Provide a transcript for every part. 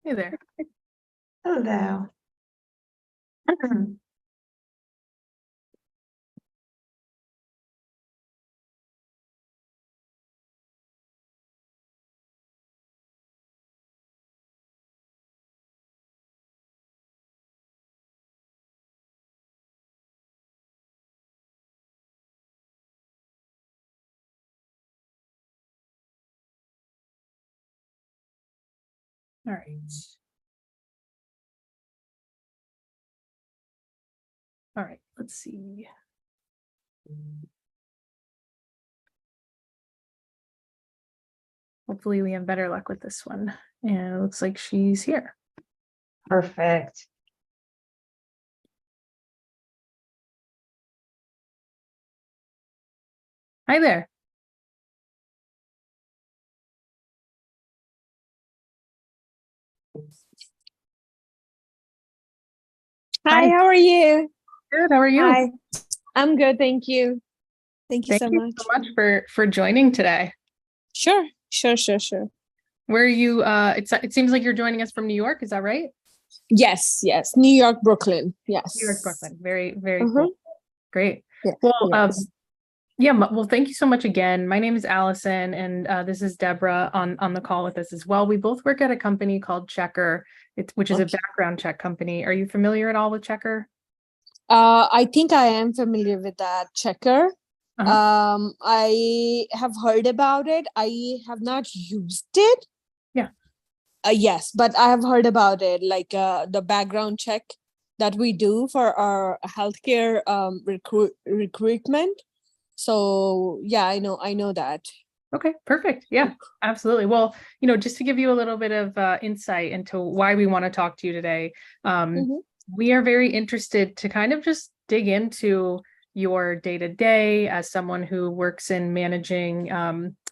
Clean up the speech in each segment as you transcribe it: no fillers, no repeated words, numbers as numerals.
Hey there. Hello. All right. All right, let's see. Hopefully we have better luck with this one. And it looks like she's here. Perfect. Hi there. Hi, how are you? Good. How are you? Hi, I'm good, thank you. Thank you Thank so you much. so much for joining today. Sure. Where are you? It seems like you're joining us from New York. Is that right? Yes, New York, Brooklyn. Yes. New York, Brooklyn. Very, very Mhm. cool. Great. Yeah. Well, Yes. well, thank you so much again. My name is Allison, and this is Deborah on the call with us as well. We both work at a company called Checker, which is a Okay. background check company. Are you familiar at all with Checker? I think I am familiar with that checker. Uh-huh. I have heard about it. I have not used it. Yeah. Yes, but I have heard about it, like the background check that we do for our healthcare recruitment. So yeah, I know that. Okay, perfect. Yeah, absolutely. Well, just to give you a little bit of insight into why we want to talk to you today, Mhm. we are very interested to kind of just dig into your day-to-day as someone who works in managing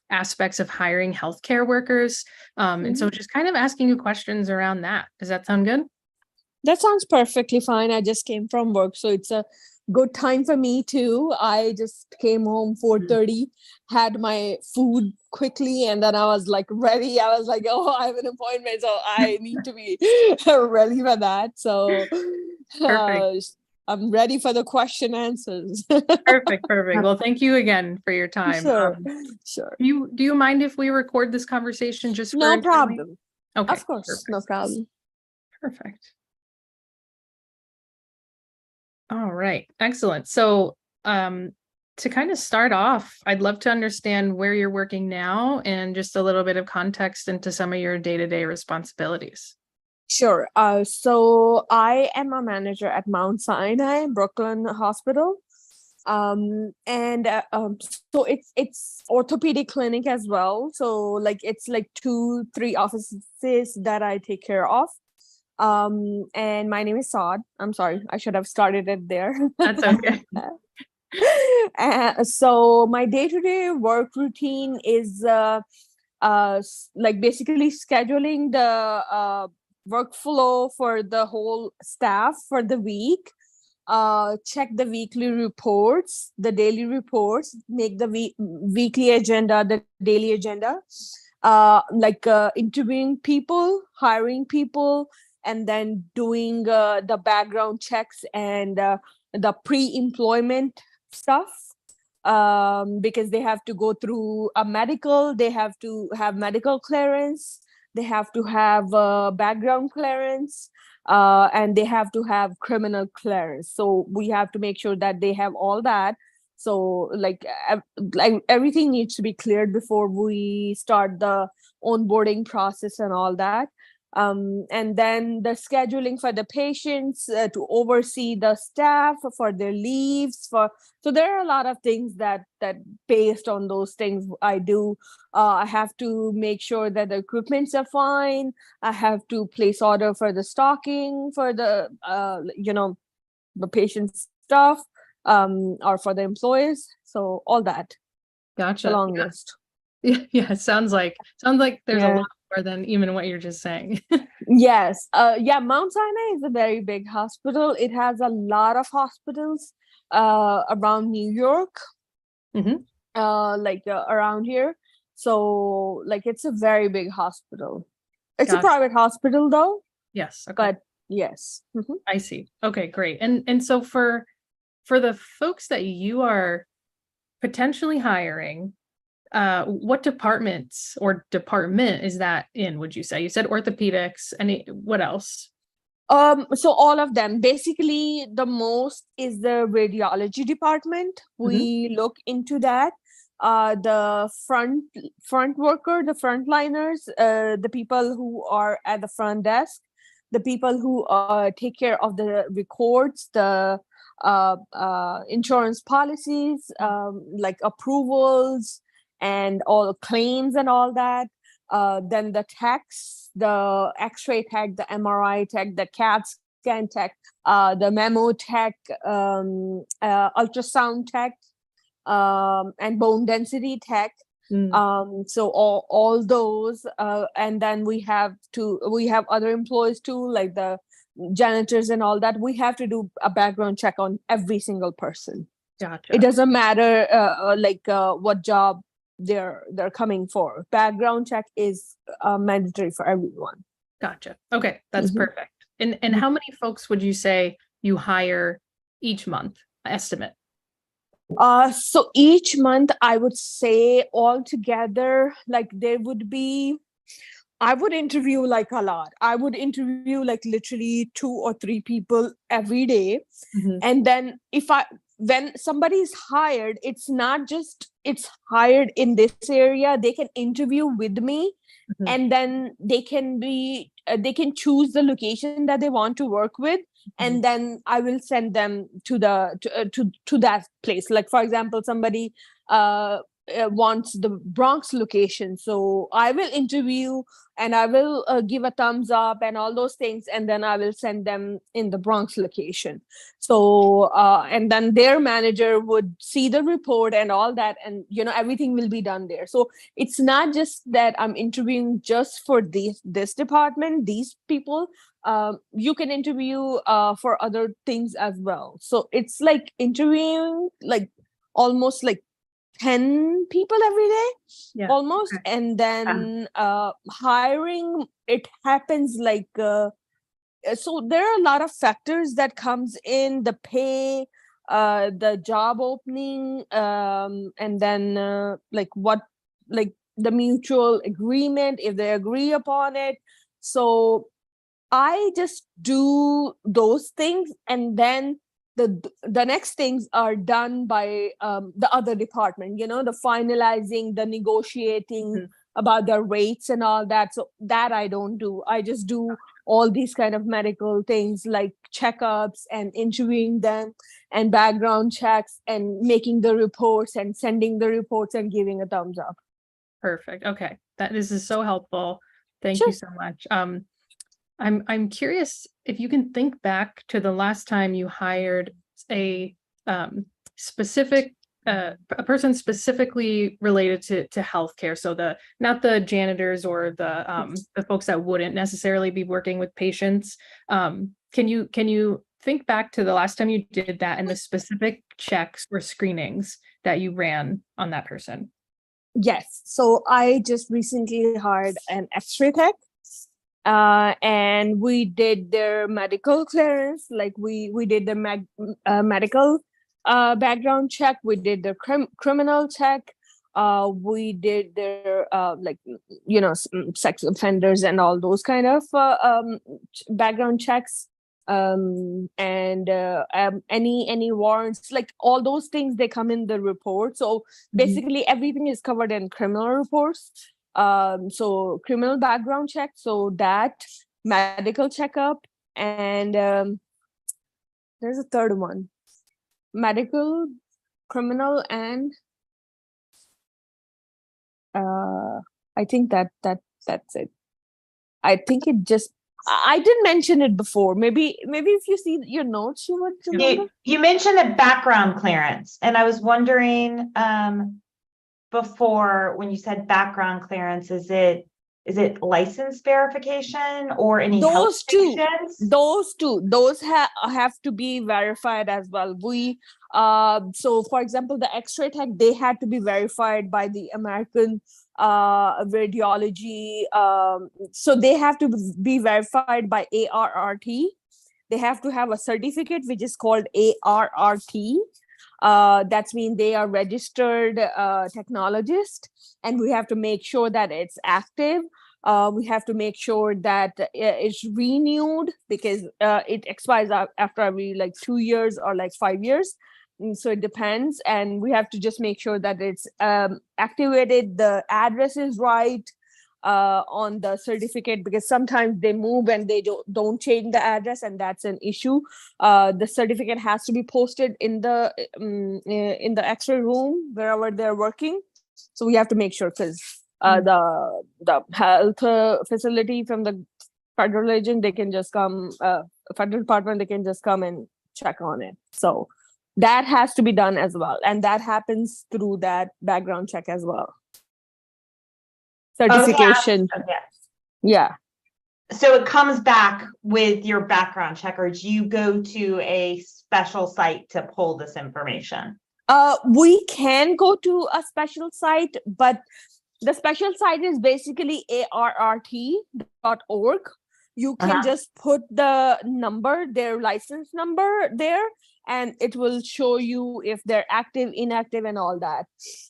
aspects of hiring healthcare workers. And so just kind of asking you questions around that. Does that sound good? That sounds perfectly fine. I just came from work, so it's a good time for me too. I just came home 4:30, had my food quickly, and then I was like ready. I was like, oh, I have an appointment, so I need to be ready for that. So Perfect. uh, I'm ready for the question answers. Perfect. Well, thank you again for your time. Sure. Do you mind if we record this conversation just for No internally? problem. Okay, Of course, perfect. no problem. Perfect. All right, excellent. So, to kind of start off, I'd love to understand where you're working now and just a little bit of context into some of your day-to-day responsibilities. Sure. So I am a manager at Mount Sinai Brooklyn Hospital. And so it's orthopedic clinic as well. So like it's like 2-3 offices that I take care of. And my name is Saad. I'm sorry, I should have started it there. That's okay. So my day-to-day work routine is like basically scheduling the workflow for the whole staff for the week, check the weekly reports, the daily reports, make the weekly agenda, the daily agenda, like interviewing people, hiring people, and then doing the background checks and the pre-employment stuff, because they have to go through a medical, they have to have medical clearance, they have to have background clearance, and they have to have criminal clearance. So we have to make sure that they have all that. So like everything needs to be cleared before we start the onboarding process and all that. And then the scheduling for the patients, to oversee the staff for their leaves. So there are a lot of things that based on those things I do. I have to make sure that the equipments are fine. I have to place order for the stocking for the the patient stuff, or for the employees. So all that. It's a Gotcha. long list. Yeah, it sounds like there's a Yeah. lot more than even what you're just saying. Yes. Yeah, Mount Sinai is a very big hospital. It has a lot of hospitals around New York, Mhm. around here. So like it's a very big hospital. It's a Gotcha. private hospital though, Yes. Okay. but yes. Mhm. I see. Okay, great. And so for the folks that you are potentially hiring, what departments or department is that in, would you say? You said orthopedics. What else? So all of them. Basically, the most is the radiology department. We look into that. The front worker, the frontliners, the people who are at the front desk, the people who take care of the records, the insurance policies, like approvals and all claims and all that. Then the techs, the X-ray tech, the MRI tech, the CAT scan tech, the memo tech, ultrasound tech, and bone density tech. So all those, and then we have other employees too, like the janitors and all that. We have to do a background check on every single person. Gotcha. It doesn't matter what job they're coming for. Background check is mandatory for everyone. Gotcha. Okay, that's Mhm. perfect. And how many folks would you say you hire each month? Estimate. So each month I would say altogether, like there would be, I would interview like a lot. I would interview like literally 2 or 3 people every day. And then when somebody is hired, it's not just it's hired in this area, they can interview with me, and then they can choose the location that they want to work with, and then I will send them to that place. Like for example, somebody wants the Bronx location, so I will interview and I will give a thumbs up and all those things, and then I will send them in the Bronx location. So and then their manager would see the report and all that, and everything will be done there. So it's not just that I'm interviewing just for this department, these people. You can interview for other things as well. So it's like interviewing like almost like 10 people every day. Yeah. Almost. Okay. And then hiring, it happens like so there are a lot of factors that comes in: the pay, the job opening, and then like the mutual agreement, if they agree upon it. So I just do those things, and then the next things are done by the other department, the finalizing, the negotiating about the rates and all that. So that I don't do. I just do all these kind of medical things like checkups and interviewing them and background checks and making the reports and sending the reports and giving a thumbs up. Perfect. Okay. This is so helpful. Thank Sure. you so much. I'm curious if you can think back to the last time you hired a specific a person specifically related to healthcare. So not the janitors or the folks that wouldn't necessarily be working with patients. Can you think back to the last time you did that and the specific checks or screenings that you ran on that person? Yes. So I just recently hired an X-ray tech. And we did their medical clearance, like we did the medical background check, we did the criminal check, we did their sex offenders and all those kind of background checks, and any warrants, like all those things, they come in the report. So basically everything is covered in criminal reports. So criminal background check, so that medical checkup, and there's a third one: medical, criminal, and I think that's it. I think it just I didn't mention it before. Maybe if you see your notes, you would remember. You mentioned a background clearance, and I was wondering before, when you said background clearance, is it license verification or any health stations? Those have to be verified as well. We so for example, the X-ray tech, they had to be verified by the American radiology. So they have to be verified by ARRT. They have to have a certificate which is called ARRT. That's mean they are registered technologist, and we have to make sure that it's active. We have to make sure that it's renewed, because it expires after every like 2 years or like 5 years. So it depends, and we have to just make sure that it's activated, the address is right on the certificate, because sometimes they move and they don't change the address, and that's an issue. The certificate has to be posted in the X-ray room wherever they're working. So we have to make sure, because the health facility from the federal agent, they can just come, federal department, they can just come and check on it. So that has to be done as well, and that happens through that background check as well. Certification. Oh, yeah. Yeah. So it comes back with your background check, or do you go to a special site to pull this information? We can go to a special site, but the special site is basically arrt.org. You can just put the number, their license number there, and it will show you if they're active, inactive, and all that.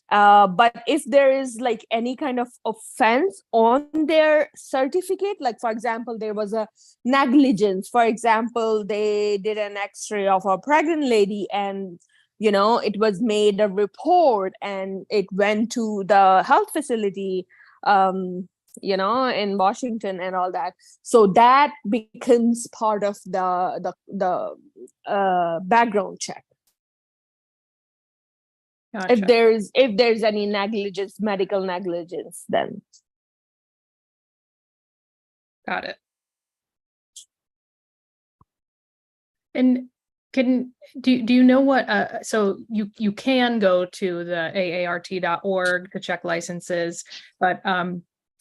But if there is like any kind of offense on their certificate, like for example, there was a negligence. For example, they did an X-ray of a pregnant lady, and it was made a report, and it went to the health facility, in Washington and all that. So that becomes part of the background check. Gotcha. If there's any negligence, medical negligence, then. Got it. And do you know what, so you can go to the aart.org to check licenses, but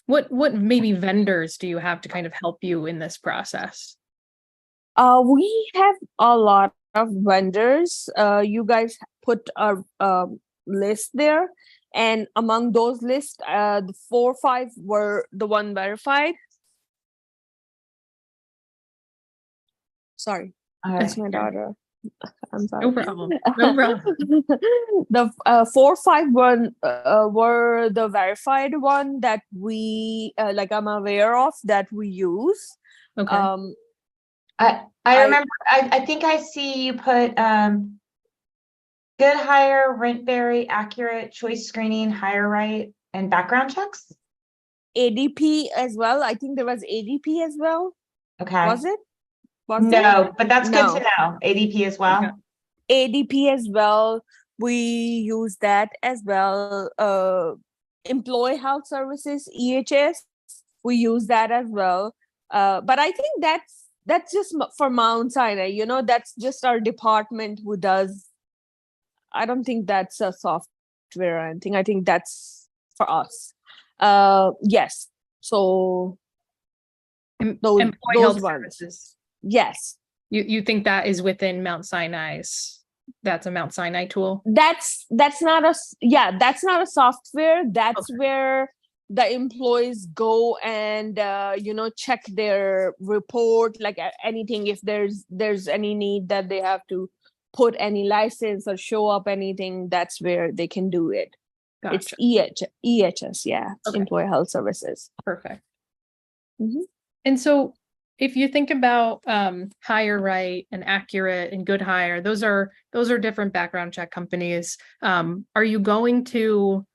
what maybe vendors do you have to kind of help you in this process? We have a lot of vendors. You guys put a list there, and among those lists, the 4 or 5 were the one verified. Sorry, that's my daughter. I'm sorry. No problem. No problem. The 4 or 5 were the verified one that we I'm aware of, that we use. Okay. I remember. I think I see you put good hire, Rentberry, accurate, choice screening, hire right, and background checks. ADP as well. I think there was ADP as well. Okay. Was it? No, but that's good to know. ADP as well. Okay. ADP as well. We use that as well. Employee Health Services, EHS, we use that as well. But I think that's just for Mount Sinai. That's just our department who does. I don't think that's a software or anything. I think that's for us. Yes. So those Health ones. Services. Yes. You think that is within Mount Sinai's? That's a Mount Sinai tool? That's not a software. That's where the employees go and check their report, like anything, if there's any need that they have to put any license or show up anything, that's where they can do it. Gotcha. It's EHS, yeah. Okay. Employee Health Services. Perfect. Mm-hmm. And so if you think about Hire Right and Accurate and Good Hire, those are different background check companies. Are you going to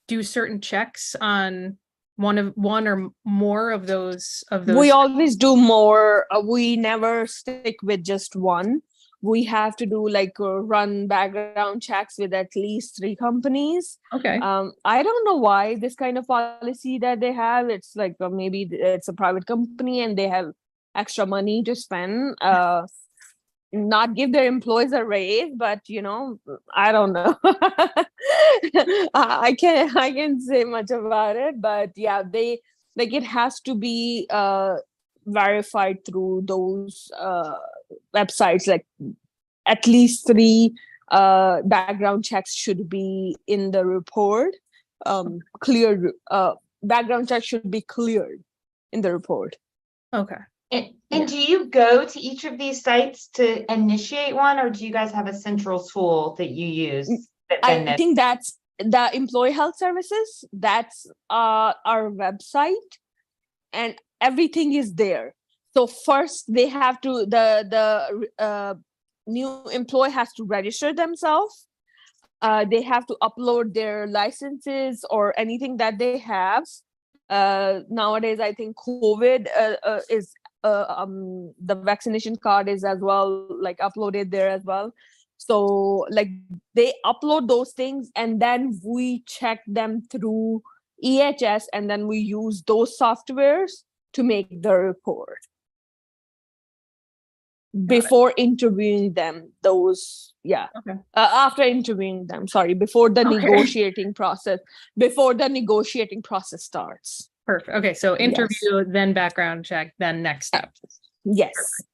do certain checks on one or more of those? We always do more. We never stick with just one. We have to do run background checks with at least 3 companies. Okay. I don't know why this kind of policy that they have. It's maybe it's a private company and they have extra money to spend. Not give their employees a raise, but I don't know. I can't say much about it, but yeah, they it has to be verified through those websites. At least 3 background checks should be in the report. cleared. Background check should be cleared in the report. Okay. And do you go to each of these sites to initiate one, or do you guys have a central tool that you use? I think that's the Employee Health Services. That's our website, and everything is there. So first, they have to the new employee has to register themselves. They have to upload their licenses or anything that they have. Nowadays, I think COVID is the vaccination card is as well, like uploaded there as well. So like they upload those things, and then we check them through EHS, and then we use those softwares to make the report before interviewing them. After interviewing them, before the negotiating process starts. Perfect. Okay, so interview, then background check, then next steps. Yes. Perfect.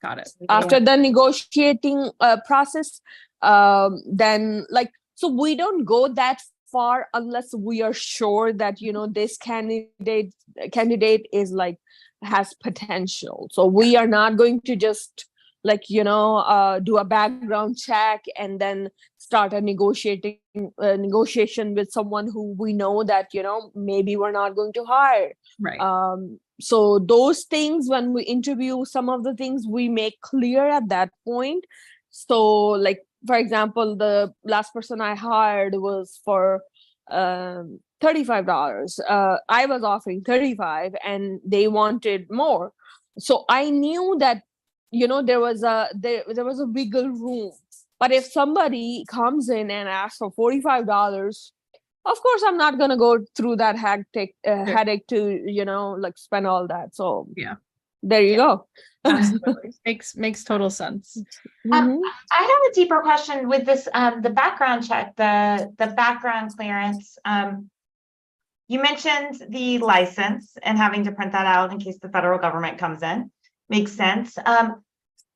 Got it. After the negotiating process, then so we don't go that far unless we are sure that this candidate is has potential. So we are not going to just do a background check and then start a negotiation with someone who we know that maybe we're not going to hire. Right. So those things, when we interview, some of the things we make clear at that point. So for example, the last person I hired was for $35. I was offering $35 and they wanted more. So I knew that there was a wiggle room. But if somebody comes in and asks for $45, of course I'm not going to go through that headache to spend all that. So yeah, there you go. Absolutely. makes total sense. I have a deeper question with this, the background check, the background clearance. You mentioned the license and having to print that out in case the federal government comes in. Makes sense.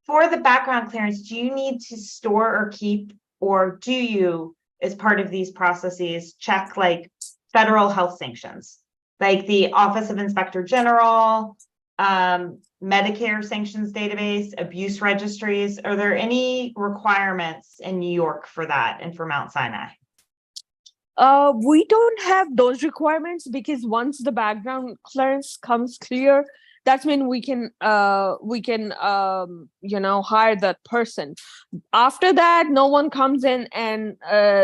For the background clearance, do you need to store or keep, or do you, as part of these processes, check federal health sanctions, like the Office of Inspector General, Medicare sanctions database, abuse registries? Are there any requirements in New York for that and for Mount Sinai? We don't have those requirements, because once the background clearance comes clear, that's when we can hire that person. After that, no one comes in and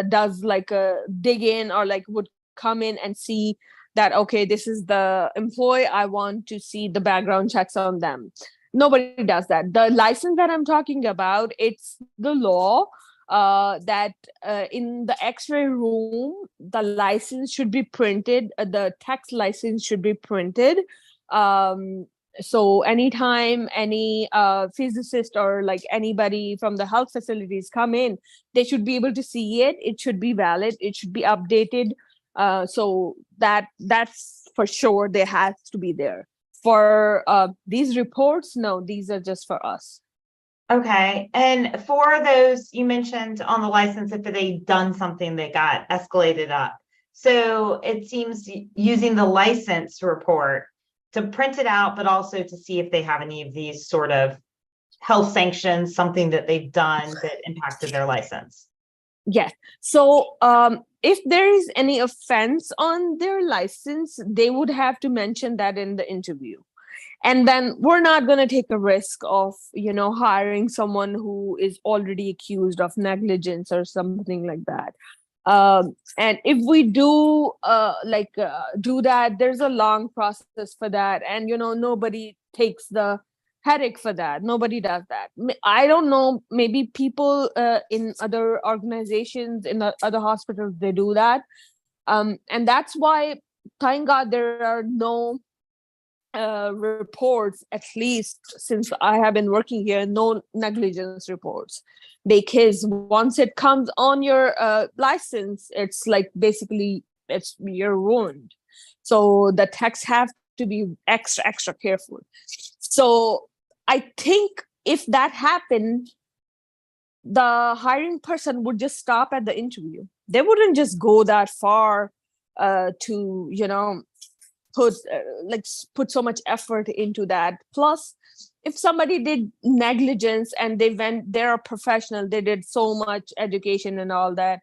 does a dig in, or would come in and see that, okay, this is the employee, I want to see the background checks on them. Nobody does that. The license that I'm talking about, it's the law that in the X-ray room, the license should be printed. The tax license should be printed. So anytime any physicist or anybody from the health facilities come in, they should be able to see it. It should be valid. It should be updated. So that's for sure. They has to be there. For these reports, no, these are just for us. Okay. And for those, you mentioned on the license, if they've done something that got escalated up. So it seems using the license report to print it out, but also to see if they have any of these sort of health sanctions, something that they've done that impacted their license. Yes. So if there is any offense on their license, they would have to mention that in the interview. And then we're not going to take a risk of, hiring someone who is already accused of negligence or something like that. And if we do do that, there's a long process for that. And, nobody takes the headache for that. Nobody does that. I don't know, maybe people in other organizations, in other hospitals, they do that. And that's why, thank God, there are no reports, at least since I have been working here, no negligence reports. Because once it comes on your license, it's basically you're ruined. So the techs have to be extra careful. So I think if that happened, the hiring person would just stop at the interview. They wouldn't just go that far to put so much effort into that. Plus, if somebody did negligence and they're a professional, they did so much education and all that,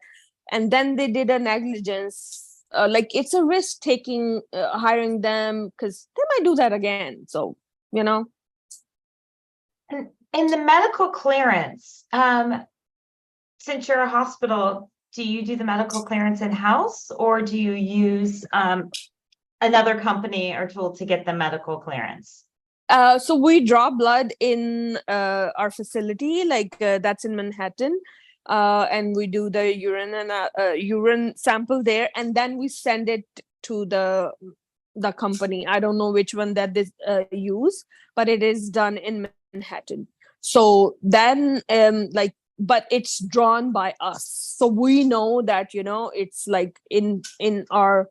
and then they did a negligence, it's a risk taking hiring them, because they might do that again. So in the medical clearance, since you're a hospital, do you do the medical clearance in-house, or do you use another company or tool to get the medical clearance? So we draw blood in our facility, that's in Manhattan, and we do the urine sample there, and then we send it to the company. I don't know which one that they use, but it is done in Manhattan. So then, but it's drawn by us, so we know that it's like in our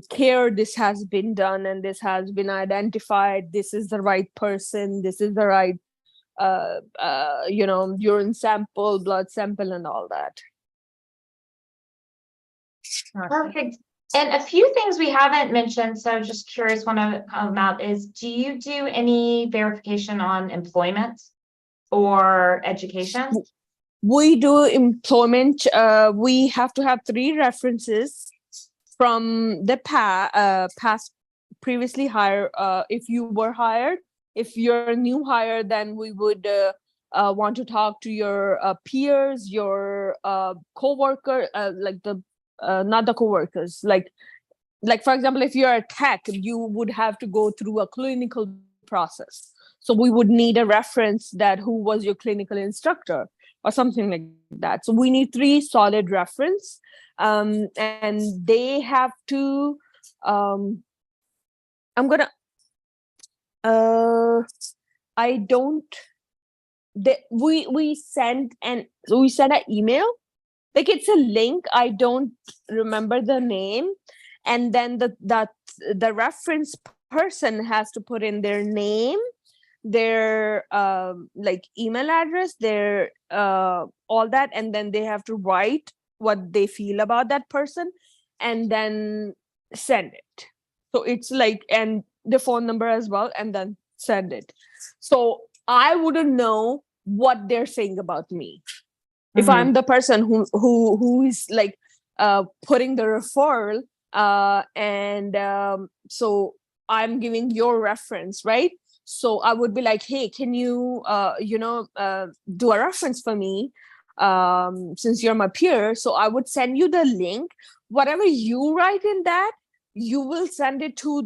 care, this has been done and this has been identified. This is the right person. This is the right urine sample, blood sample, and all that. Perfect. And a few things we haven't mentioned, so just curious, want to come out is, do you do any verification on employment or education? We do employment. We have to have 3 references from the past previously hired. If you were hired, if you're a new hire, then we would want to talk to your peers, your co-worker, not the co-workers, like for example, if you're a tech, you would have to go through a clinical process. So we would need a reference that who was your clinical instructor or something like that. So we need 3 solid reference, and they have to we send an email, like it's a link. I don't remember the name, and then the reference person has to put in their name, their email address, their all that, and then they have to write what they feel about that person and then send it. So it's and the phone number as well, and then send it. So I wouldn't know what they're saying about me if I'm the person who is putting the referral, and so I'm giving your reference, right? So I would be like, hey, can you do a reference for me, since you're my peer? So I would send you the link. Whatever you write in that, you will send it to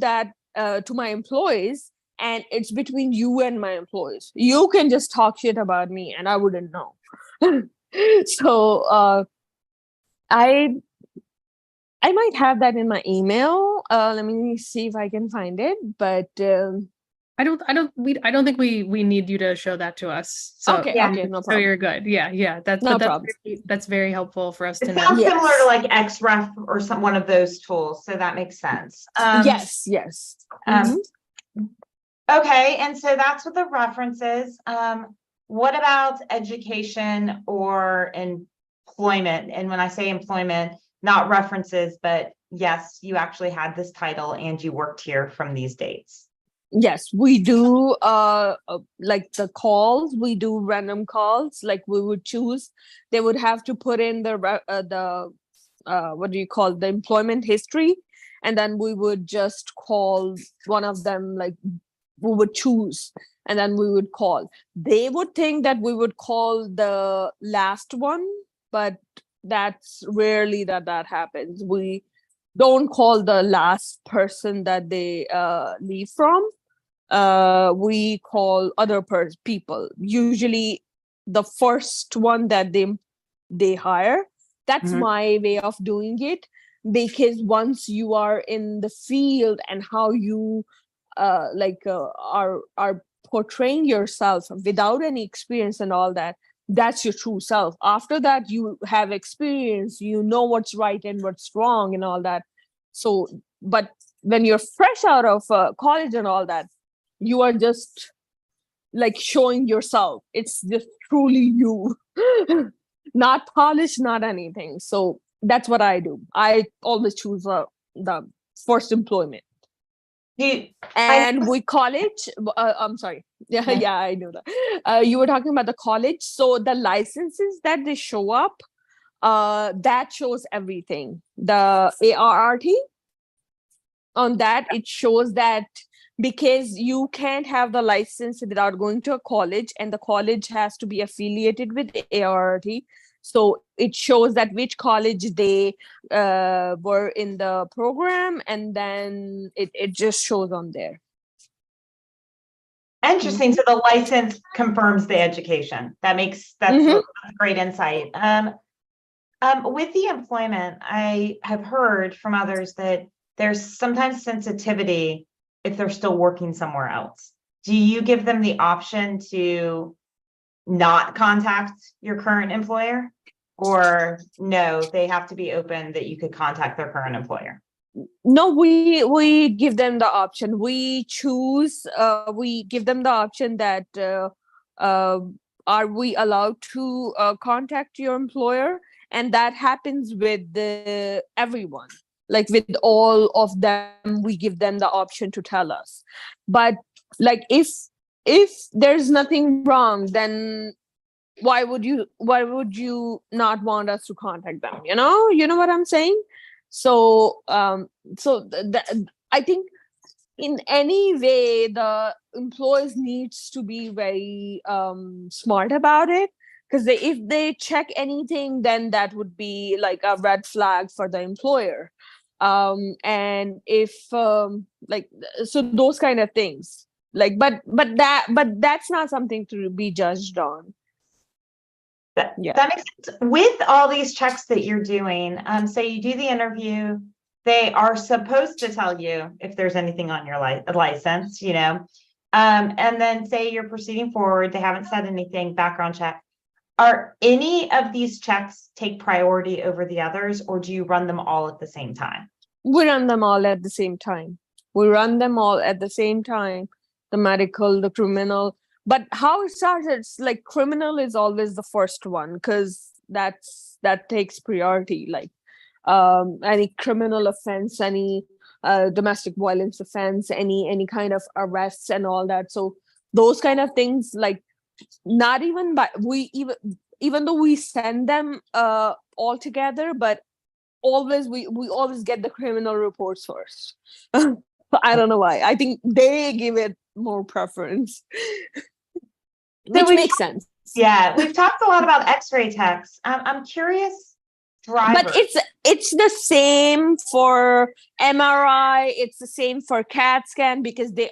to my employees, and it's between you and my employees. You can just talk shit about me and I wouldn't know. So I might have that in my email. Let me see if I can find it, but I don't think we need you to show that to us. So okay, no problem. So you're good. Yeah. That's very helpful for us to know. Sounds similar to like XREF or one of those tools, so that makes sense. Yes. Okay, and so that's what the references. What about education or employment? And when I say employment, not references, but yes, you actually had this title and you worked here from these dates. Yes, we do the calls, we do random calls, we would choose, they would have to put in the the employment history, and then we would just call one of them, we would choose, and then we would call. They would think that we would call the last one, but that's rarely that happens. We don't call the last person that they leave from. We call other people, usually the first one that they hire. That's my way of doing it, because once you are in the field and how you are portraying yourself without any experience and all that, that's your true self. After that, you have experience, you know what's right and what's wrong and all that. So, but when you're fresh out of college and all that, you are just showing yourself. It's just truly you, not polished, not anything. So that's what I do. I always choose the first employment. And we college, I'm sorry. Yeah, yeah, I know that. You were talking about the college. So the licenses that they show up, that shows everything. The ARRT, on that, it shows that because you can't have the license without going to a college, and the college has to be affiliated with ARRT. So it shows that which college they were in the program, and then it just shows on there. Interesting. So the license confirms the education. That's a great insight. With the employment, I have heard from others that there's sometimes sensitivity if they're still working somewhere else. Do you give them the option to not contact your current employer? Or no, they have to be open that you could contact their current employer? No, we give them the option. We choose, we give them the option that are we allowed to contact your employer? And that happens with everyone. Like with all of them, we give them the option to tell us. But like if there's nothing wrong, then why would you not want us to contact them? You know what I'm saying? So I think in any way the employees needs to be very smart about it, because if they check anything, then that would be like a red flag for the employer. And if like, so those kind of things, like, but that's not something to be judged on. That makes sense. With all these checks that you're doing, say you do the interview, they are supposed to tell you if there's anything on your license, and then say you're proceeding forward, they haven't said anything, background check. Are any of these checks take priority over the others, or do you run them all at the same time? We run them all at the same time. The medical, the criminal. But how it starts, it's like criminal is always the first one, because that takes priority. Like any criminal offense, any domestic violence offense, any kind of arrests and all that. So those kind of things, like, not even by even though we send them all together, but always we always get the criminal reports first. I don't know why. I think they give it more preference. Which makes sense. Yeah, we've talked a lot about X-ray techs. I'm curious, drivers. But it's the same for MRI. It's the same for CAT scan, because the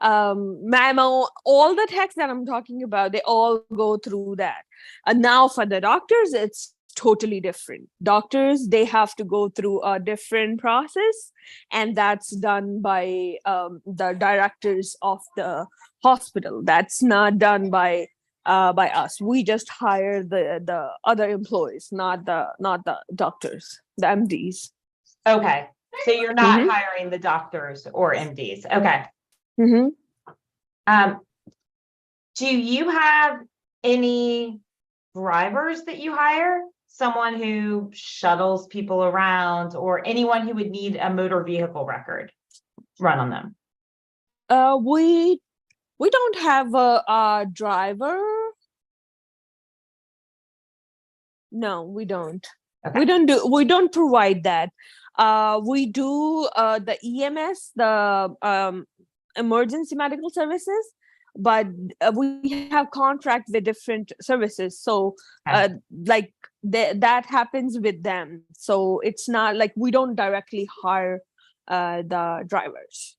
mammo, all the techs that I'm talking about, they all go through that. And now for the doctors, it's totally different. Doctors, they have to go through a different process, and that's done by the directors of the hospital. That's not done by us. We just hire the other employees, not the doctors, the MDs. Okay, so you're not hiring the doctors or MDs. Okay. Do you have any drivers that you hire? Someone who shuttles people around, or anyone who would need a motor vehicle record run on them? We don't have a driver. No, we don't. Okay. We don't provide that. We do the EMS, the emergency medical services, but we have contract with different services. So like that happens with them. So it's not like we don't directly hire the drivers.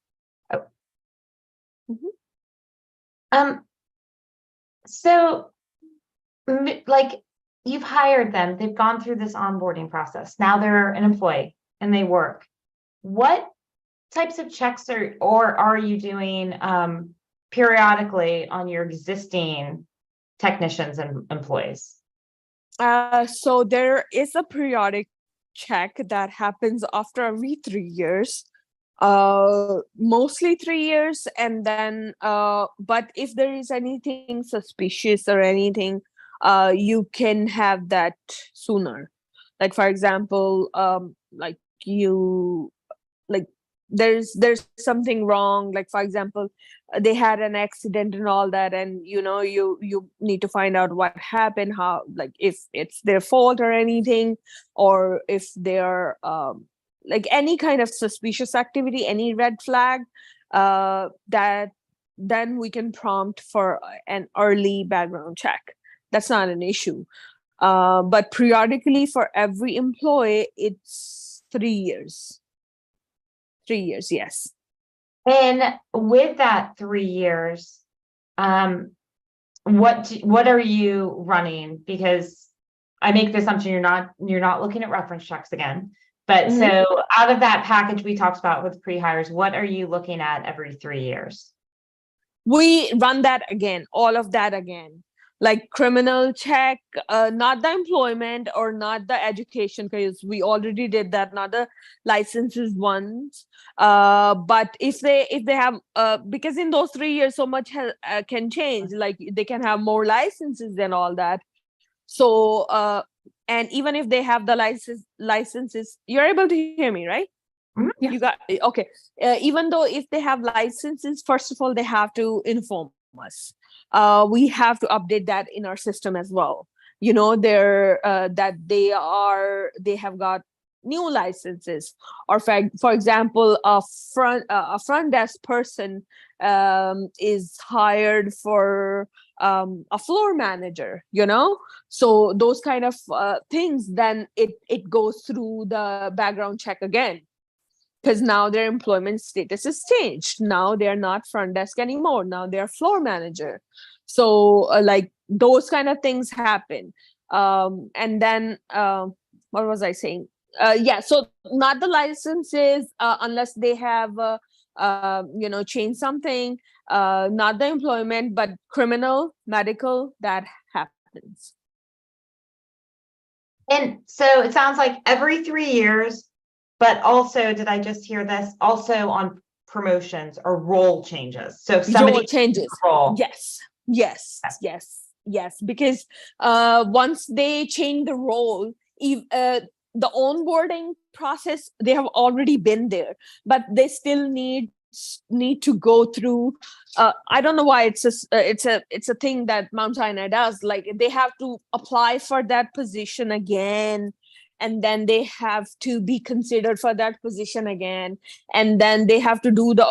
So like, you've hired them, they've gone through this onboarding process. Now they're an employee and they work. What types of checks are you doing periodically on your existing technicians and employees? So there is a periodic check that happens after every 3 years. Mostly 3 years, and then but if there is anything suspicious or anything you can have that sooner. Like, for example, like you, like there's something wrong. Like, for example, they had an accident and all that, and you need to find out what happened, how, like, if it's their fault or anything, or if they're like any kind of suspicious activity, any red flag, that then we can prompt for an early background check. That's not an issue. But periodically for every employee, it's 3 years. 3 years, yes. And with that 3 years, what are you running? Because I make the assumption you're not looking at reference checks again. But so out of that package we talked about with pre-hires, what are you looking at every 3 years? We run that again, all of that again. Like criminal check, not the employment or not the education, because we already did that, not the licenses ones. But if they have, because in those 3 years so much can change, like they can have more licenses and all that. So and even if they have the licenses, you're able to hear me, right? Yeah. You got okay. Even though if they have licenses, first of all, they have to inform us. We have to update that in our system as well. They're that they have got new licenses, or for example, a front desk person is hired for a floor manager. So those kind of things, then it goes through the background check again, because now their employment status is changed. Now they're not front desk anymore. Now they're floor manager. So like those kind of things happen. And then what was I saying? Yeah, so not the licenses unless they have changed something. Not the employment, but criminal, medical, that happens. And so it sounds like every 3 years, but also, did I just hear this? Also on promotions or role changes. So if somebody role changes. Role. Yes. Because once they change the role, the onboarding process, they have already been there, but they still need to go through. I don't know why it's a thing that Mount Sinai does. Like they have to apply for that position again, and then they have to be considered for that position again, and then they have to do they're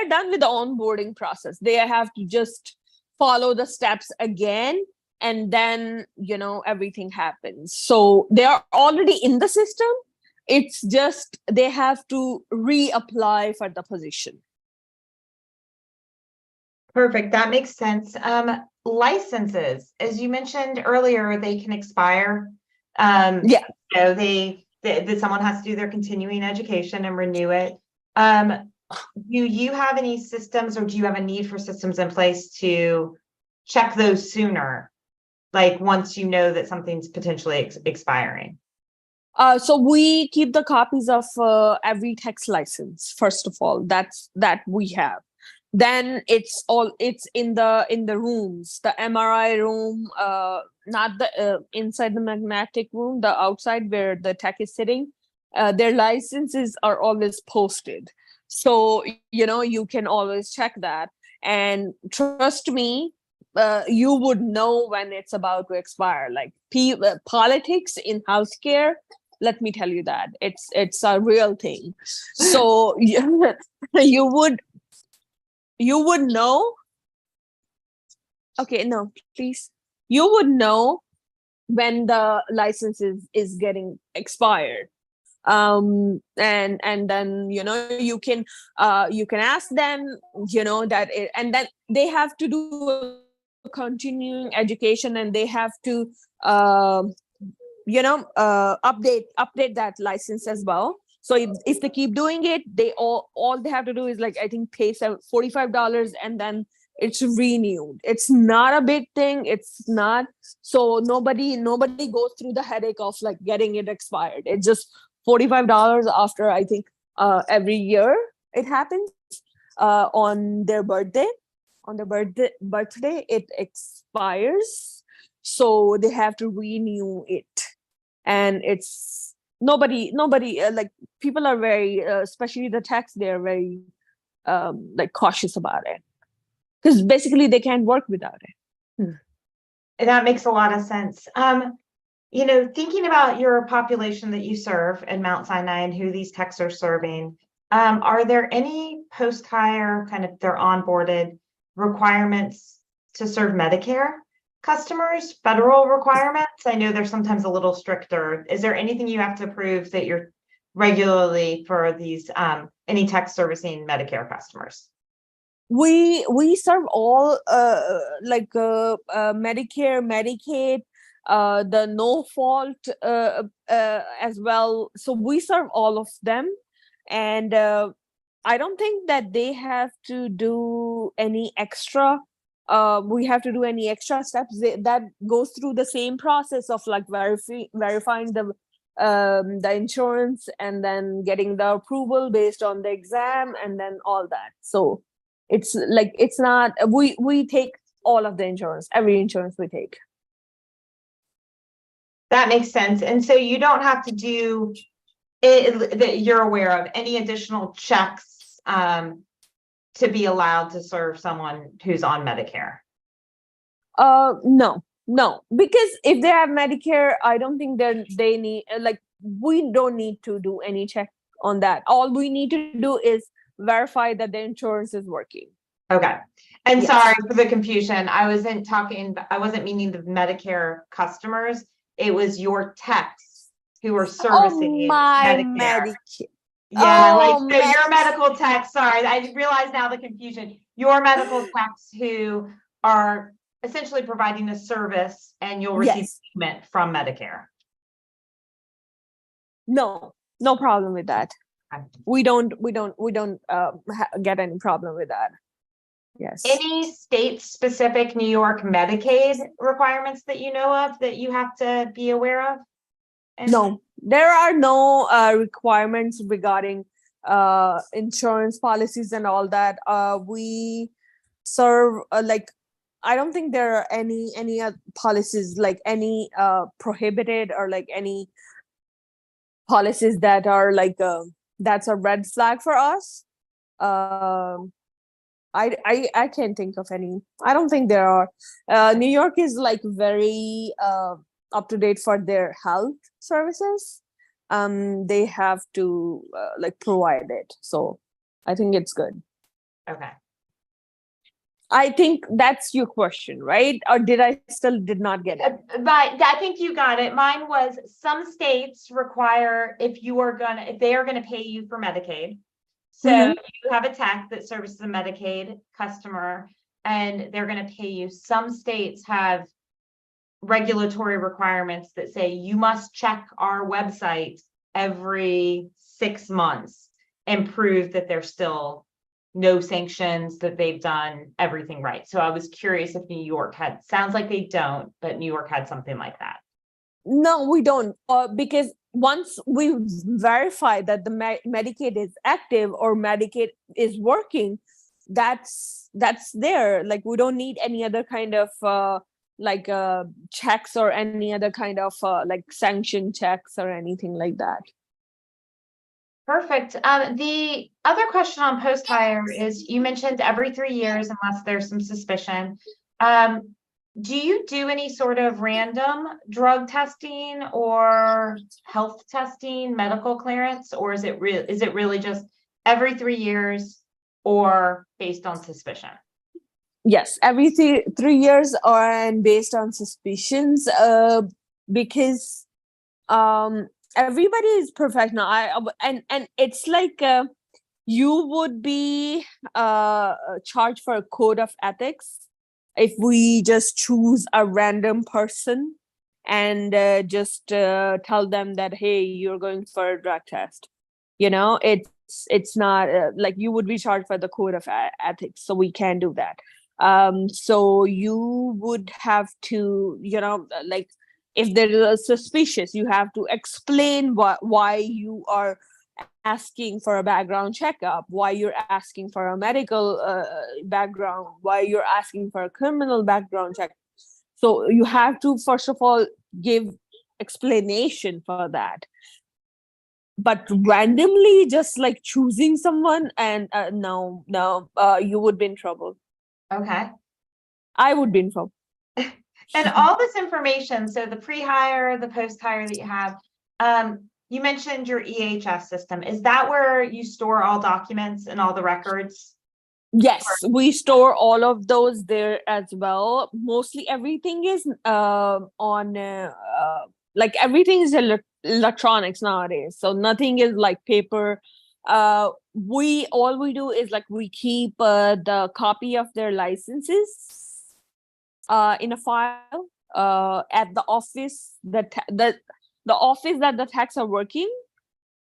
done with the onboarding process. They have to just follow the steps again, and then everything happens. So they are already in the system. It's just they have to reapply for the position. Perfect. That makes sense. Licenses, as you mentioned earlier, they can expire. Yeah. That someone has to do their continuing education and renew it. Do you have any systems, or do you have a need for systems in place to check those sooner? Like once you know that something's potentially expiring? So we keep the copies of every text license. First of all, that we have. Then it's in the rooms, the MRI room, not the inside the magnetic room, the outside where the tech is sitting. Their licenses are always posted, so you can always check that. And trust me, you would know when it's about to expire. Like politics in healthcare, let me tell you that it's a real thing. So you would know. Okay, no, please. You would know when the license is getting expired. And then you can ask them, and then they have to do a continuing education, and they have to update that license as well. So if they keep doing it, they all they have to do is, like, I think pay $45, and then it's renewed. It's not a big thing. It's not, so nobody goes through the headache of like getting it expired. It's just $45 after, I think every year it happens on their birthday. on their birthday, it expires. So they have to renew it. And it's nobody, like people are very, especially the techs, they're very like cautious about it. Because basically they can't work without it. That makes a lot of sense. Thinking about your population that you serve in Mount Sinai and who these techs are serving, are there any post-hire kind of their onboarded requirements to serve Medicare customers, federal requirements? I know they're sometimes a little stricter. Is there anything you have to prove that you're regularly for these any tech servicing Medicare customers? We serve all Medicare, Medicaid, the no fault as well. So we serve all of them, and I don't think that they have to do any extra. We have to do any extra steps that goes through the same process of like verifying the insurance and then getting the approval based on the exam and then all that. So it's like, it's not, we take all of the insurance, every insurance we take. That makes sense. And so you don't have to do it that you're aware of any additional checks to be allowed to serve someone who's on Medicare. No, because if they have Medicare, I don't think they need, like, we don't need to do any check on that. All we need to do is verify that the insurance is working. Okay. And Yes. Sorry for the confusion. I wasn't meaning the Medicare customers. It was your techs who are servicing Medicare. Yeah, so your medical techs, sorry, I realize now the confusion. Your medical techs who are essentially providing a service and you'll receive payment from Medicare. No problem with that. Okay. We don't get any problem with that. Yes. Any state-specific New York Medicaid requirements that you know of that you have to be aware of? No, there are no requirements regarding insurance policies and all that. We serve I don't think there are any policies, like any prohibited or like any policies that are like that's a red flag for us. I can't think of any. I don't think there are. New York is like very up to date for their health services. They have to like provide it. So I think it's good. Okay. I think that's your question, right? Or did not get it? But I think you got it. Mine was some states require if they are gonna pay you for Medicaid. So you have a tech that services a Medicaid customer and they're going to pay you. Some states have regulatory requirements that say you must check our website every 6 months and prove that there's still no sanctions, that they've done everything right. So I was curious if New York sounds like they don't, but New York had something like that. No, we don't, because once we verify that the Medicaid is active or Medicaid is working, that's there. Like, we don't need any other kind of checks or any other kind of like sanction checks or anything like that. Perfect. The other question on post-hire is, you mentioned every 3 years, unless there's some suspicion. Do you do any sort of random drug testing or health testing, medical clearance, or is it really just every 3 years or based on suspicion? Yes, every 3 years and based on suspicions, because everybody is perfect now. And it's like you would be charged for a code of ethics if we just choose a random person and just tell them that, hey, you're going for a drug test. It's not like you would be charged for the code of ethics, so we can't do that. So you would have to, like, if there is a suspicious, you have to explain why you are asking for a background checkup, why you're asking for a medical background, why you're asking for a criminal background check. So you have to, first of all, give explanation for that. But randomly, just like choosing someone, and no, you would be in trouble. Okay. I would be in trouble. And all this information, so the pre-hire, the post-hire that you have, you mentioned your EHS system. Is that where you store all documents and all the records? Yes, we store all of those there as well. Mostly everything is on like everything is electronics nowadays. So nothing is like paper. We do is like we keep the copy of their licenses in a file at the office the office that the techs are working.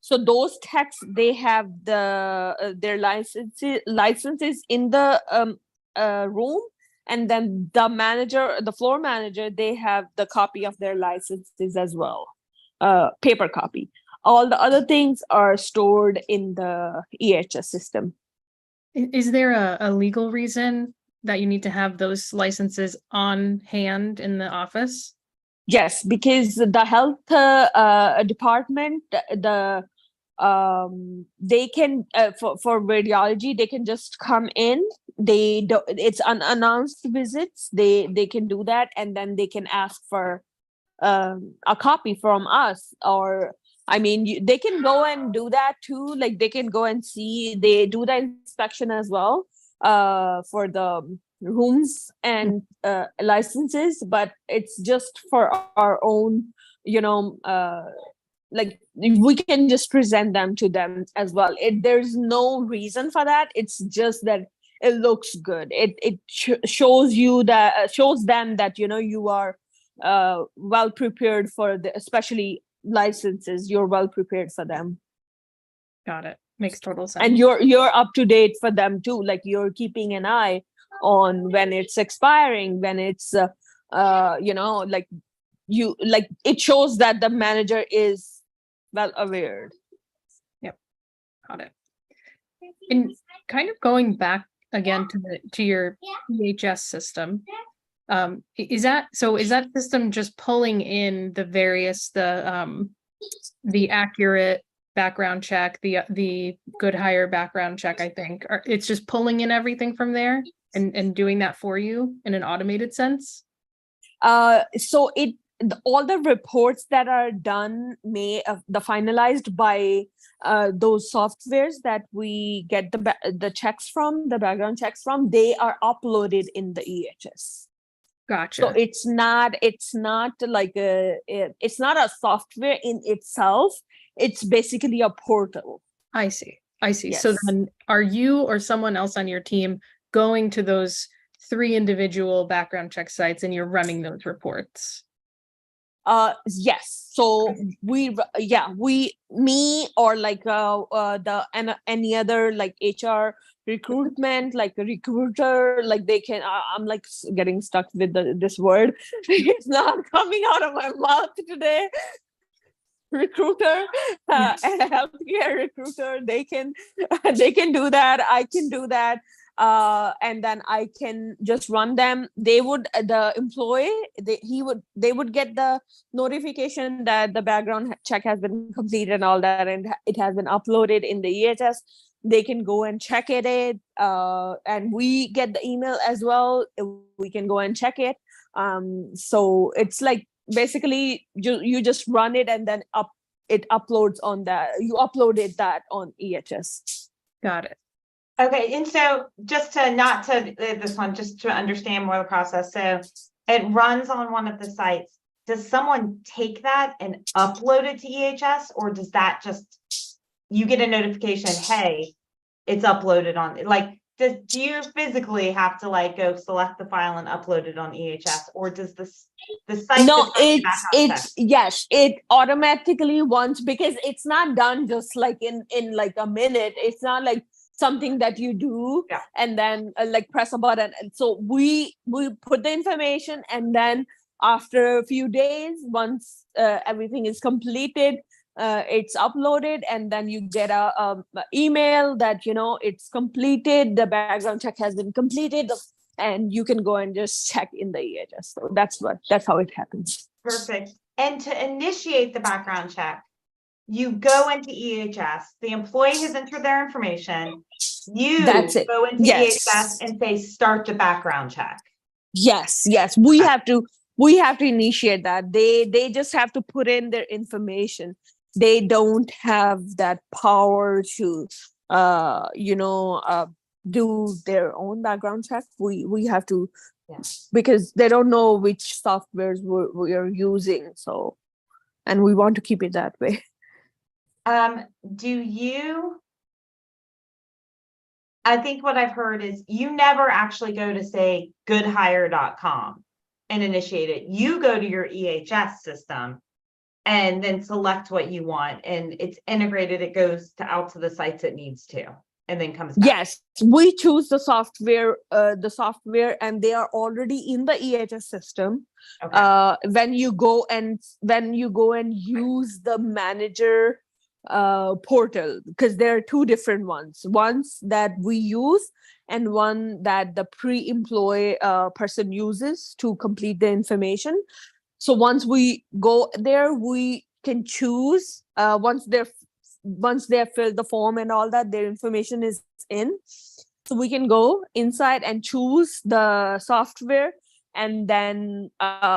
So those techs, they have their licenses in the room, and then the floor manager, they have the copy of their licenses as well, paper copy. All the other things are stored in the EHS system. Is there a legal reason that you need to have those licenses on hand in the office? Yes, because the health department, they can for radiology, they can just come in. It's unannounced visits. They can do that, and then they can ask for a copy from us. Or I mean, they can go and do that too. Like they can go and see. They do the inspection as well for the rooms and licenses, but it's just for our own, like we can just present them to them as well. There's no reason for that. It's just that it looks good. It shows them that you are well prepared for especially licenses. You're well prepared for them. Got it. Makes total sense. And you're up to date for them too. Like you're keeping an eye on when it's expiring, when it's like it shows that the manager is well aware. Yep. Got it. And kind of going back again to your EHS system, is that system just pulling in the various the accurate background check, the good hire background check, I think, it's just pulling in everything from there and doing that for you in an automated sense? So all the reports that are done the finalized by those softwares that we get the checks from, the background checks from, they are uploaded in the EHS. Gotcha. So it's not like it's not a software in itself. It's basically a portal. I see. Yes. So then are you or someone else on your team going to those 3 individual background check sites and you're running those reports? Yes. So me or like any other like HR recruitment, like a recruiter, like they can, I'm like getting stuck with this word. It's not coming out of my mouth today. Recruiter, healthcare recruiter, they can do that. I can do that. And then I can just run them. They would get the notification that the background check has been completed and all that, and it has been uploaded in the EHS. They can go and check it, and we get the email as well. We can go and check it. So it's like basically you just run it and then it uploads on that. You uploaded that on EHS. Got it. Okay, and so just to understand more of the process. So it runs on one of the sites. Does someone take that and upload it to EHS, or does that just, you get a notification, hey, it's uploaded on, like, do you physically have to like go select the file and upload it on EHS, or does the site? No, yes, it automatically wants, because it's not done just like in like a minute. It's not like something that you do and then like press a button. And so we put the information, and then after a few days, once everything is completed, it's uploaded, and then you get a email that it's completed, the background check has been completed, and you can go and just check in the EHS. So that's how it happens. Perfect. And to initiate the background check, you go into EHS, the employee has entered their information, you That's it. go into Yes. EHS and say, start the background check. Yes, we have to initiate that. They just have to put in their information. They don't have that power to do their own background check. We have to, because they don't know which softwares we are using, so, and we want to keep it that way. I think what I've heard is you never actually go to say goodhire.com and initiate it. You go to your EHS system and then select what you want, and it's integrated. It goes out to the sites it needs to, and then comes back. Yes, we choose the software, and they are already in the EHS system. Okay. When you go and use the manager portal, because there are two different ones that we use and one that the pre-employee person uses to complete the information. So once we go there, we can choose once they have filled the form and all that, their information is in, so we can go inside and choose the software and then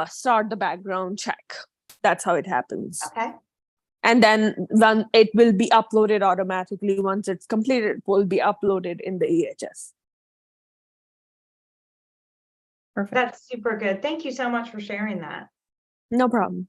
start the background check. That's how it happens. Okay. And then it will be uploaded automatically. Once it's completed, it will be uploaded in the EHS. Perfect. That's super good. Thank you so much for sharing that. No problem.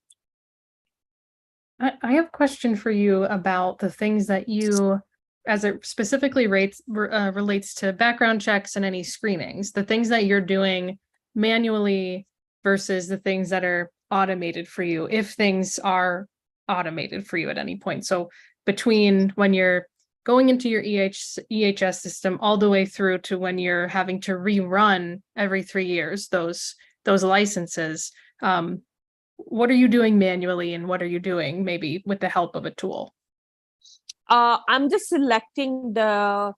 I have a question for you about the things that you, as it specifically relates to background checks and any screenings, the things that you're doing manually versus the things that are automated for you, if things are automated for you at any point. So between when you're going into your EHS system all the way through to when you're having to rerun every 3 years those licenses, what are you doing manually and what are you doing maybe with the help of a tool? I'm just selecting the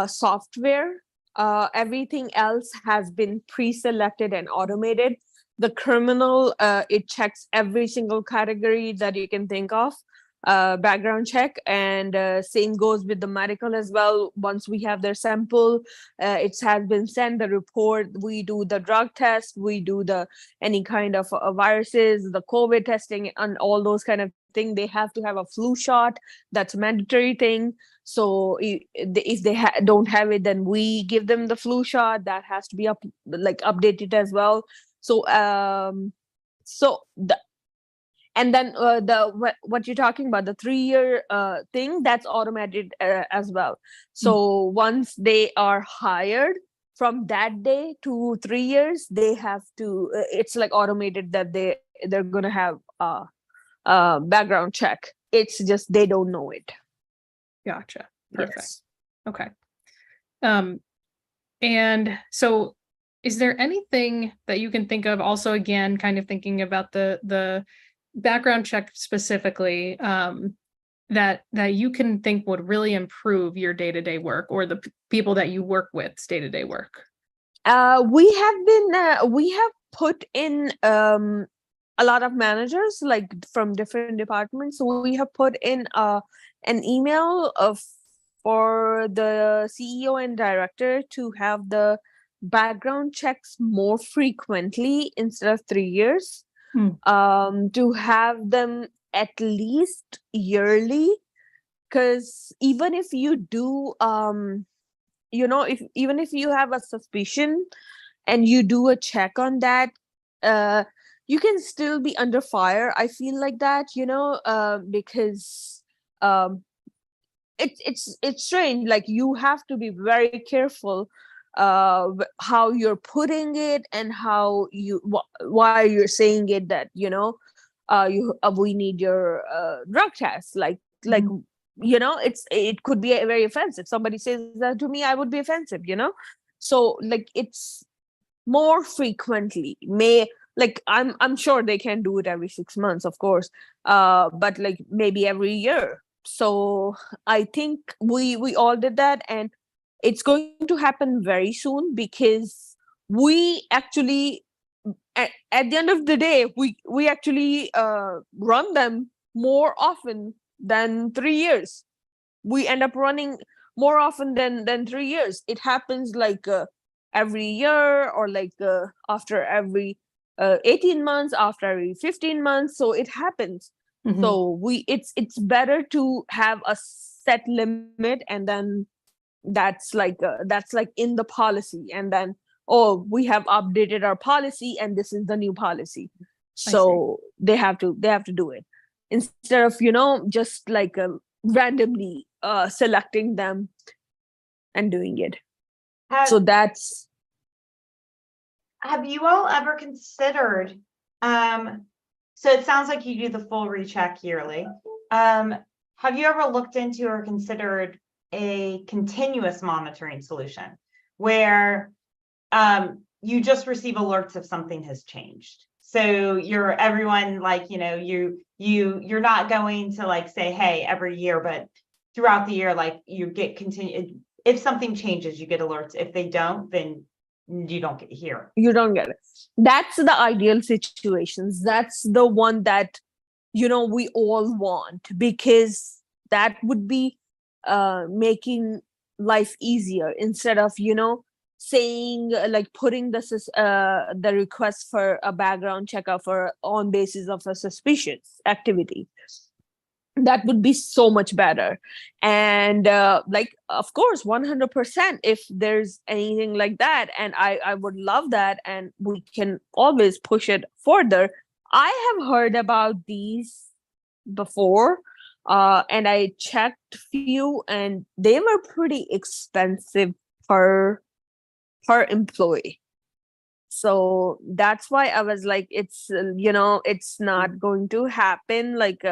software. Everything else has been pre-selected and automated. The criminal, it checks every single category that you can think of, background check, and same goes with the medical as well. Once we have their sample, it has been sent the report, we do the drug test, we do the any kind of viruses, the COVID testing, and all those kind of things. They have to have a flu shot. That's a mandatory thing. So if they don't have it, then we give them the flu shot. That has to be updated as well. So and then what you're talking about, the 3-year thing, that's automated as well. So once they are hired, from that day to 3 years, they have to, it's like automated that they're gonna have a background check. It's just they don't know it. Gotcha. Perfect. Yes. Okay. And so is there anything that you can think of, also again kind of thinking about the background check specifically, that you can think would really improve your day-to-day work or the people that you work with's day-to-day work? We have put in a lot of managers like from different departments. So we have put in an email for the CEO and director to have the background checks more frequently instead of 3 years, to have them at least yearly, because even if you do even if you have a suspicion and you do a check on that, you can still be under fire. I feel like that, because it's strange. Like, you have to be very careful how you're putting it and how why you're saying it, that we need your drug test, it could be very offensive. Somebody says that to me, I would be offensive, so like it's more frequently, like I'm sure they can do it every 6 months, of course, but like maybe every year. So I think we all did that, and it's going to happen very soon, because we actually at the end of the day we actually run them more often than 3 years. We end up running more often than 3 years. It happens like every year, or like after every 18 months, after every 15 months. So it happens. Mhm. So it's better to have a set limit, and then that's like in the policy, and then, oh, we have updated our policy and this is the new policy. I see. So they have to do it, instead of just like randomly selecting them and doing it. So that's Have you all ever considered, so it sounds like you do the full recheck yearly. Have you ever looked into or considered a continuous monitoring solution where you just receive alerts if something has changed? So everyone, like, you're not going to like say, hey, every year, but throughout the year, like you get if something changes, you get alerts. If they don't, then you don't hear. You don't get it. That's the ideal situations. That's the one that we all want, because that would be making life easier, instead of saying like putting the request for a background checkup for on basis of a suspicious activity. That would be so much better. And like, of course, 100%, if there's anything like that, and I would love that, and we can always push it further. I have heard about these before, and I checked few, and they were pretty expensive per employee. So that's why I was like, it's it's not going to happen. Like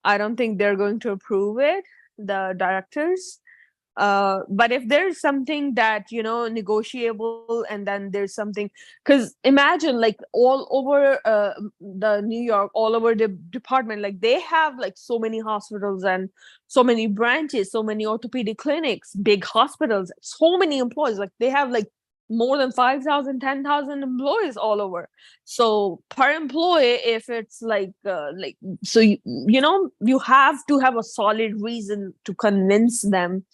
I don't think they're going to approve it, the directors. But if there's something that negotiable, and then there's something, because imagine like all over the New York, all over the department, like they have like so many hospitals and so many branches, so many orthopedic clinics, big hospitals, so many employees. Like they have like more than 5,000, 10,000 employees all over. So per employee, if it's like so you have to have a solid reason to convince them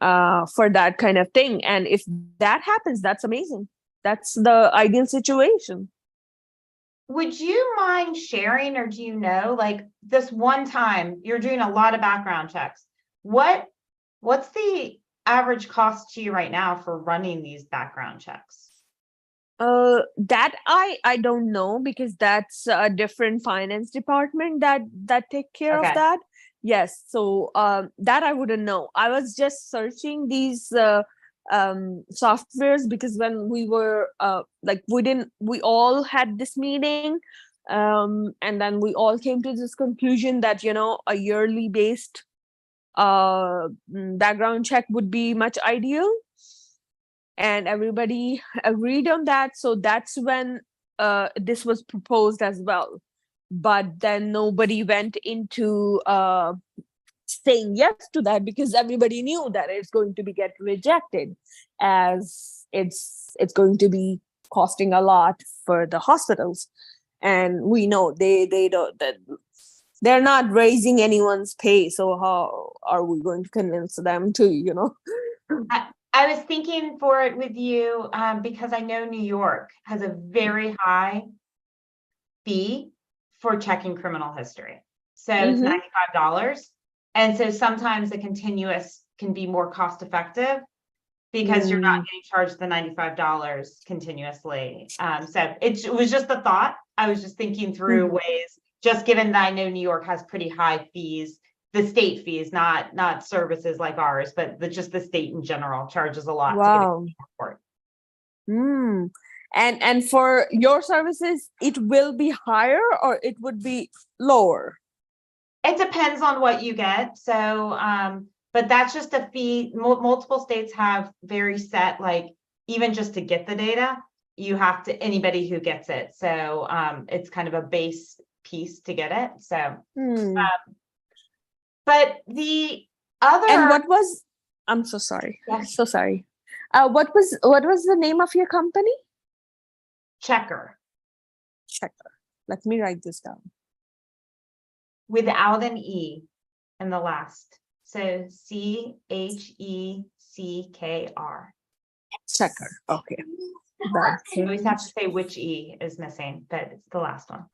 for that kind of thing. And if that happens, that's amazing. That's the ideal situation. Would you mind sharing, or do you know, like this one time you're doing a lot of background checks, what's the average cost to you right now for running these background checks? That I don't know, because that's a different finance department that take care of that. Yes, so that I wouldn't know. I was just searching these softwares, because when we were like we all had this meeting, and then we all came to this conclusion that a yearly based background check would be much ideal, and everybody agreed on that. So that's when this was proposed as well. But then nobody went into saying yes to that, because everybody knew that it's going to be get rejected, as it's going to be costing a lot for the hospitals. And we know they don't, that they're not raising anyone's pay, so how are we going to convince them to I was thinking for it with you because I know New York has a very high fee for checking criminal history. So it's $95. And so sometimes the continuous can be more cost effective, because you're not getting charged the $95 continuously. So it was just a thought. I was just thinking through ways, just given that I know New York has pretty high fees, the state fees, not services like ours, but just the state in general charges a lot. Wow. To get a Mm. report. And for your services, it will be higher, or it would be lower? It depends on what you get. So, but that's just a fee. Multiple states have very set, like even just to get the data, you have to, anybody who gets it. So it's kind of a base piece to get it. So, but the other. And what was, I'm so sorry. Yes. So sorry. What was the name of your company? Checker. Checker. Let me write this down. Without an E in the last. So CHECKR. Checker. Okay. You always have to say which E is missing, but it's the last one.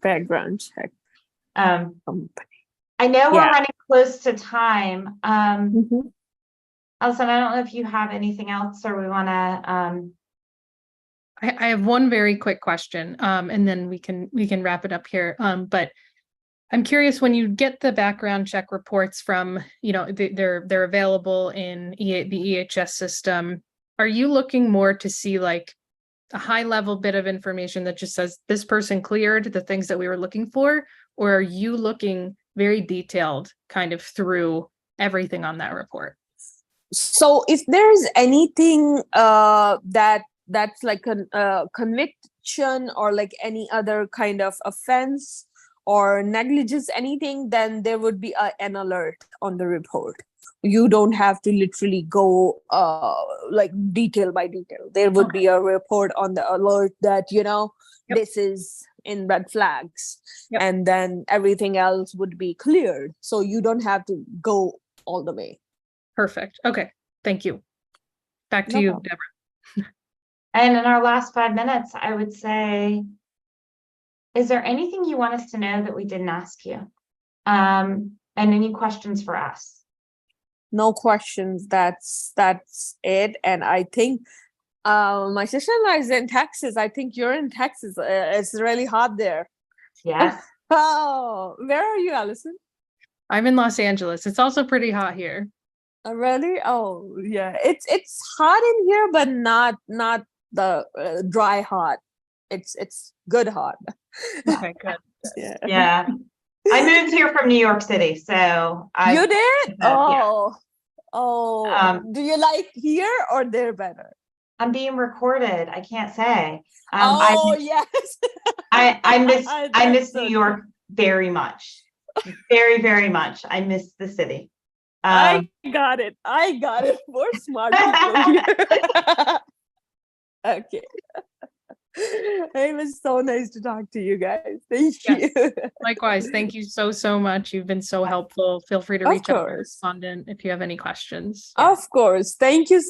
Background check. Company. I know we're running close to time. Allison, I don't know if you have anything else or we want to. I have one very quick question, and then we can wrap it up here. But I'm curious, when you get the background check reports from, they're available in the EHS system. Are you looking more to see like a high level bit of information that just says this person cleared the things that we were looking for, or are you looking very detailed kind of through everything on that report? So if there's anything that's like a conviction or like any other kind of offense or negligence, anything, then there would be an alert on the report. You don't have to literally go like detail by detail. There would be a report on the alert that, this is in red flags, and then everything else would be cleared. So you don't have to go all the way. Perfect. Okay. Thank you. Back to you, Deborah. And in our last 5 minutes, I would say, is there anything you want us to know that we didn't ask you? And any questions for us? No questions. That's it. And I think my sister-in-law is in Texas. I think you're in Texas. It's really hot there. Yes. Oh, where are you, Allison? I'm in Los Angeles. It's also pretty hot here. Really? Oh, yeah. It's hot in here, but not the dry hot. It's good hot. Okay, good. Yeah. I moved here from New York City, so you did? Oh, do you like here or there better? I'm being recorded. I can't say. Yes. I miss New York very much. Very, very much. I miss the city. I got it. More smart people here. Okay. It was so nice to talk to you guys. Thank you. Likewise. Thank you so much. You've been so helpful. Feel free to reach out to the respondent if you have any questions. Of course. Thank you so